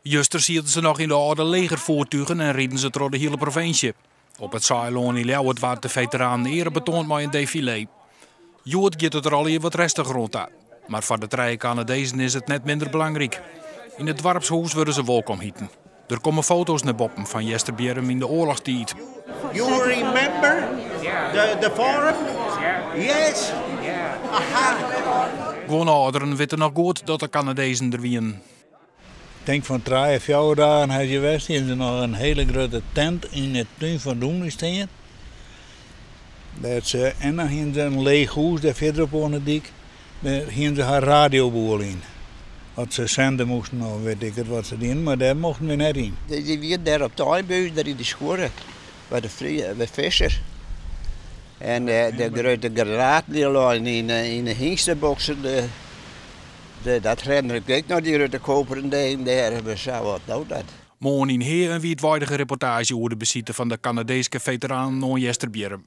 Juster zitten ze nog in de oude legervoertuigen en reden ze door de hele provincie. Op het Sailon in Leeuwarden waren de veteranen ere betoond met een défilé. Jood gaat het er al hier wat rustig rond aan. Maar voor de drie Canadezen is het net minder belangrijk. In het dorpshuis worden ze welkom heten. Er komen foto's naar boven van Jesterbjerm in de oorlogstijd. You remember the forum? Yes. Aha. Gewoon ouderen weten nog goed dat de Canadezen er wienen. Ik denk van 3 of 4 dagen had je west, hebben ze nog een hele grote tent in het tuin van Doemel staan. En dan hebben ze een leeg huis, daar verderop aan de dik. Daar hebben ze haar radioboel in. Wat ze zenden moesten, nou weet ik het wat ze doen, maar daar mochten we net in. Je weet daar op de Eimbuis, daar in de schoren, bij de visser. En de grote geraadlijn in de hingstenboxen, dat herinner ik ook nog, die grote koperen ding daar, we zouden wat nou dat. Morgen in Heer een wijdwijdige reportage over de bezitten van de Canadese veteranen in Jesterbjerm.